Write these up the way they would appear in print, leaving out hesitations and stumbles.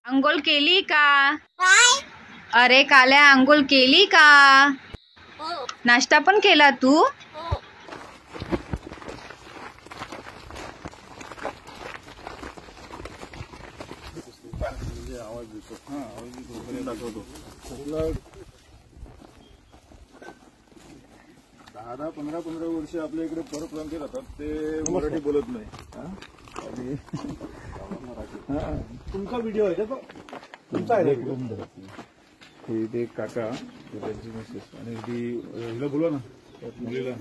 अंघोळ केली का? अरे काल्या, अंघोळ केली का? नाश्ता पण केला तू? दहा 15 वर्ष आपल्या इकडे परप्रांतीय राहतात, ते मराठी बोलत नाही. तुमचा व्हिडिओ आहे का? तुमचा आहे ते काका, त्यांची मिसेस आणि ती हिला बोला ना, त्या मुलीला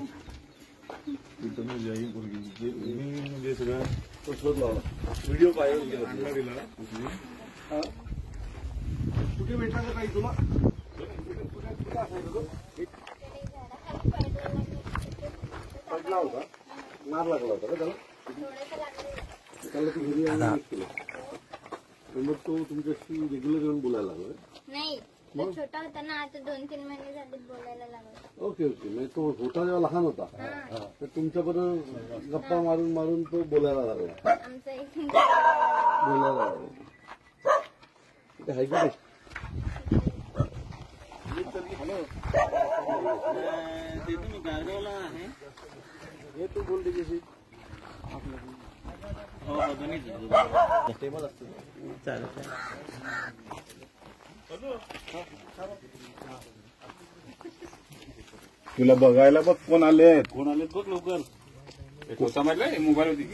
जी मुलगी मी म्हणजे सगळं शोध लावला, व्हिडिओ पाहिजे दिला. कुठे भेटला का काही तुला? पडला होता, मार लागला होता का त्याला? त्याला ती घरी आणून केलं. मग तो तुमच्याशी रेग्युलर येऊन बोलायला लागला नाही? छोटा होता ना, आता 2-3 महिने झाले बोलायला लागला. Okay okay. म्हणजे तो होता जेव्हा लहान होता तर तुमच्याबरोबर गप्पा मारून मारून तो बोलायला लागला. आमचं एक बोलायला लागला. ते आहे का? ते तुम्ही गारगावला आहे? हे तू बोलते कशी? हो टेबल असतो. चालेल. तुला बघायला बघ कोण आलेत. कोण आलेत बघ लवकर. समजलं मोबाईल होती.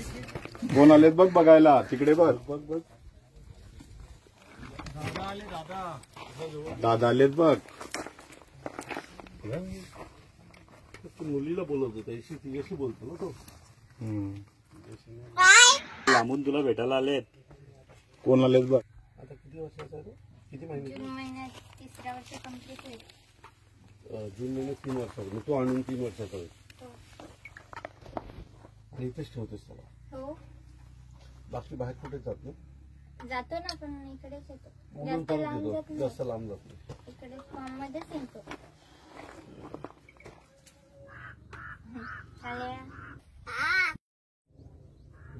कोण आलेत बघ बघायला, तिकडे बघ. दादा आलेत बघ. तू मुलीला बोलत होता, तिच्याशी बोलतो ना तो. लांबून तुला भेटायला आलेत. कोण आलेत बघ. आता किती वर्षाचा आहे तो? किती महिने? जून महिन्यात 3रं वर्ष कंप्लीट होईल. जून महिन्यात 3 वर्षाचा. तो आणून 3 वर्षाचा होईल. आणि इथेच ठेवतोस त्याला? हो. बाकी बाहेर कुठे जात ना? जातो ना, पण इकडेच येतो. म्हणून जास्त लांब परत जात येतो. नाही. जास्त लांब जात नाही. इकडे फॉर्म मध्येच येतो.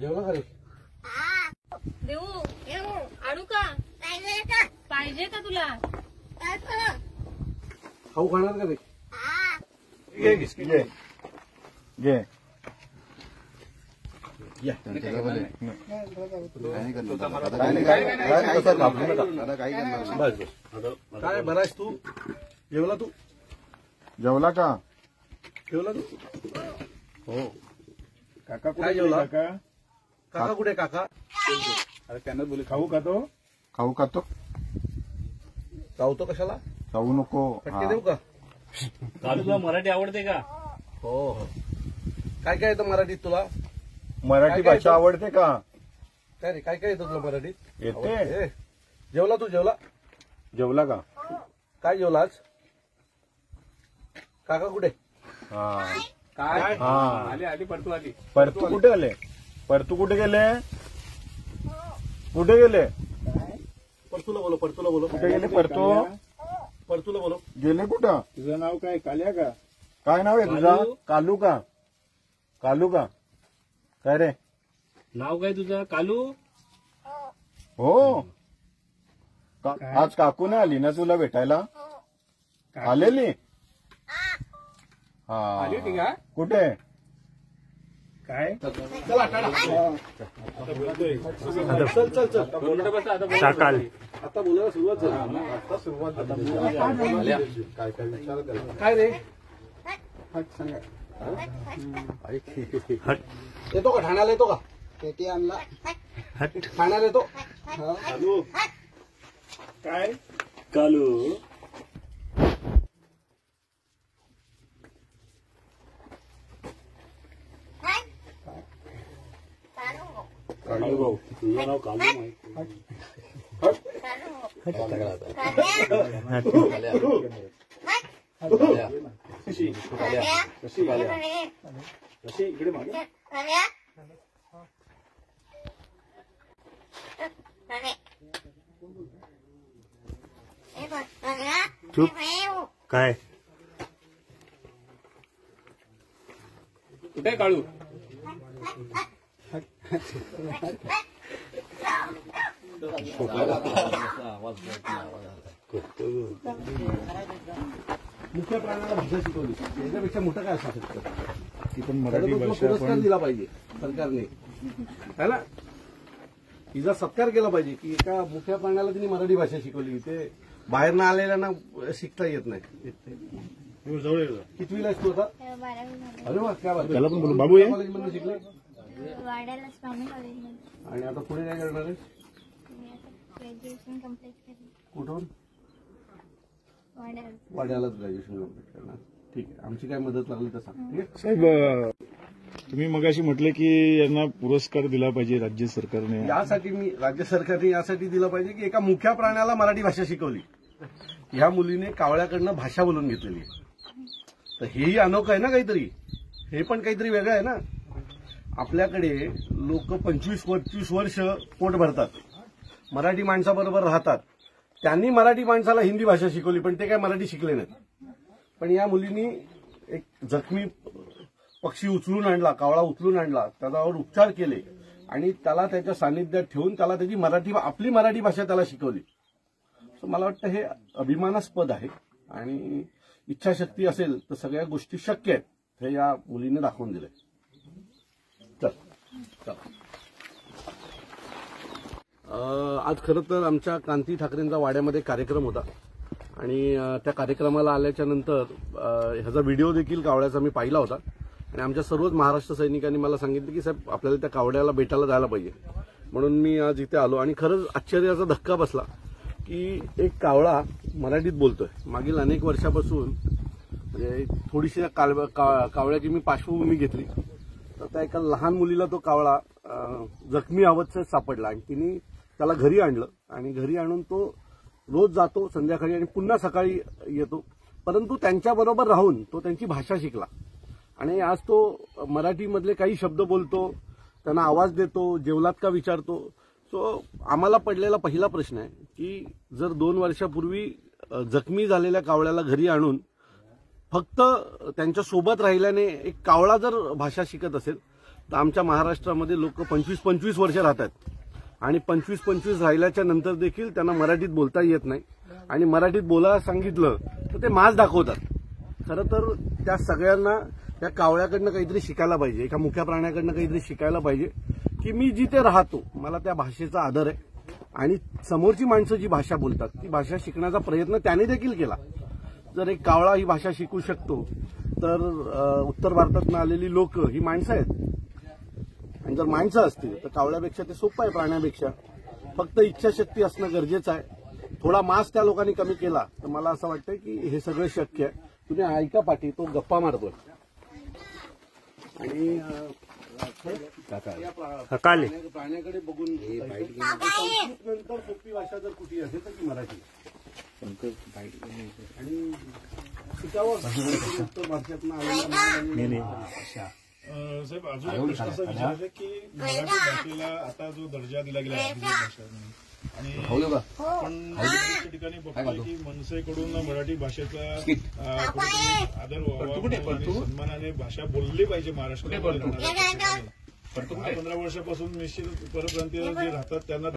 जेवला का रे? देऊ आडू का? पाहिजे का तुला? खाऊ खाणार का रे? घे घे घे. या. काय बरायस तू? जेवला तू? जेवला का? जेवला तू? हो. काका काय कुठे जेवला? काका? काका कुठे? काका अरे त्यांना बोले खाऊ का तो? खाऊ का तो? चावतो कशाला? खाऊ नको. फटके देऊ का? तुला मराठी आवडते का? हो हो. काय काय येतं मराठीत तुला? मराठी काय भाषा तो? आवडते का? काय रे, काय काय येतं तुला मराठीत? येते. ए, जेवला तू? जेवला? जेवला का? काय जेवला आज? काका कुठे? हा. काय? हा. आली परतू आली. परतू कुठे आले? परतू कुठे गेले? कुठे गेले? परतूला बोलो. परतूला बोलो. कुठे गेले परतू? परतूला बोलो. गेले कुठं? तुझं नाव काय? काल्या का? काय नाव आहे तुझं? कालू का? कालू का? काय रे? नाव काय तुझं? कालू? हो. आज काकू नाही आली ना तुला भेटायला? आलेली? हा. आली होती का? कुठे? काय? चला टाटा. चल चल चल. आता बोलायला सुरुवात झाली. आता सुरुवात झाली. काय काय विचार केला? काय रे? येतो का? ठाण्याला येतो का? पेटी आणला. ठाण्याला येतो. कालू? काय? कालू? कालू भाऊ, तुझं नाव कालू माहिती? कशी इकडे मागे? चुप. काय? कुठे काळू? मुख्य प्राण्याला भाषा शिकवली याच्यापेक्षा मोठं काय असू शकतं. ती पण मराठी भाषा पुरस्कार पण दिला पाहिजे सरकारने, है ना. तिचा सत्कार केला पाहिजे की एका मुख्य प्राण्याला तिने मराठी भाषा शिकवली. ते बाहेर ना आलेल्यांना शिकता येत नाही. जवळ ये. कितवीला आहेस तू आता? 12वी अरे वा, क्या बात आहे. त्याला पण बोलू बाबू ये. कॉलेजमध्ये शिकले वाड्याला स्वामी कॉलेजमध्ये आणि आता पुढे काय करणार आहेस? मी आता ग्रॅज्युएशन कम्प्लीट केलं कुठून? वाड्याला. वाड्यालाच ग्रॅज्युएशन कम्प्लीट करणार. ठीक आहे, आमची काय मदत लागली तर सांग. ठीक आहे. साहेब तुम्ही मगाशी म्हटले की यांना पुरस्कार दिला पाहिजे राज्य सरकारने. यासाठी मी राज्य सरकारने यासाठी दिलं पाहिजे की एका मुख्या प्राण्याला मराठी भाषा शिकवली. ह्या मुलीने कावळ्याकडनं भाषा बोलून घेतलेली आहे. तर हेही अनोखं आहे ना काहीतरी. हे पण काहीतरी वेगळं आहे ना. आपल्याकडे लोक 25-25 वर्ष पोट भरतात, मराठी माणसाबरोबर राहतात. त्यांनी मराठी माणसाला हिंदी भाषा शिकवली पण ते काय मराठी शिकले नाहीत. पण या मुलींनी एक जखमी पक्षी उचलून आणला, कावळा उचलून आणला, त्याच्यावर उपचार केले आणि त्याला त्याच्या सानिध्यात ठेवून त्याला त्याची आपली मराठी भाषा त्याला शिकवली. सो मला वाटतं हे अभिमानास्पद आहे आणि इच्छाशक्ती असेल तर सगळ्या गोष्टी शक्य आहेत हे या मुलीने दाखवून दिले. आज खरं तर आमच्या क्रांती ठाकरेंचा वाड्यामध्ये कार्यक्रम होता आणि त्या कार्यक्रमाला आल्याच्या नंतर ह्याचा व्हिडिओ देखील कावड्याचा मी पाहिला होता आणि आमच्या सर्वच महाराष्ट्र सैनिकांनी मला सांगितलं की साहेब आपल्याला त्या कावड्याला भेटायला जायला पाहिजे. म्हणून मी आज इथे आलो आणि खरंच आश्चर्याचा धक्का बसला की एक कावळा मराठीत बोलतोय. मागील अनेक वर्षापासून म्हणजे थोडीशी कावळ्याची मी पार्श्वभूमी घेतली तर त्या एका लहान मुलीला तो कावळा जखमी अवस्थेत सापडला आणि तिने त्याला घरी आणलं आणि घरी आणून तो रोज जातो संध्याकाळी आणि पुन्हा सकाळी येतो. परंतु त्यांच्याबरोबर राहून तो त्यांची भाषा शिकला आणि आज तो मराठीमधले काही शब्द बोलतो, त्यांना आवाज देतो, जेवलात का विचारतो. सो आम्हाला पडलेला पहिला प्रश्न आहे की जर 2 वर्षापूर्वी जखमी झालेल्या कावळ्याला घरी आणून फक्त त्यांच्या सोबत राहिल्याने एक कावळा जर भाषा शिकत असेल तर आमच्या महाराष्ट्रामध्ये लोक 25-25 वर्ष राहतात आणि 25-25 राहिल्याच्या नंतर देखील त्यांना मराठीत बोलता येत नाही आणि मराठीत बोलायला सांगितलं तर ते माज दाखवतात. खरं तर त्या सगळ्यांना त्या कावळ्याकडनं काहीतरी शिकायला पाहिजे, एका मुख्या प्राण्याकडनं काहीतरी शिकायला पाहिजे की मी जिथे राहतो मला त्या भाषेचा आदर आहे आणि समोरची माणसं जी भाषा बोलतात ती भाषा शिकण्याचा प्रयत्न त्याने देखील केला. जर एक कावळा ही भाषा शिकू शकतो तर उत्तर भारतातून आलेली लोक ही माणसं आहेत आणि जर माणसं असतील तर कावळ्यापेक्षा ते सोपं आहे प्राण्यापेक्षा. फक्त इच्छाशक्ती असणं गरजेचं आहे. थोडा मास त्या लोकांनी कमी केला तर मला असं वाटतं की हे सगळं शक्य आहे. तुम्ही ऐका पाठी तो गप्पा मारतोय आणि प्राण्याकडे बघून नंतर सोपी भाषा जर कुठे असेल तर ती मराठी आणि शिकावं उत्तर भारतातून आलेल्या साहेब अजून एक प्रश्न असा विचारायचा की मराठी भाषेला आता जो दर्जा दिला गेला आहे भाषा आणि आपण ठिकाणी बघतोय की मनसेकडून मराठी भाषेचा आदर व्हावा आणि सन्मानाने भाषा बोलली पाहिजे महाराष्ट्रात. 15 वर्षापासून निश्चित परप्रांतीय जे राहतात त्यांना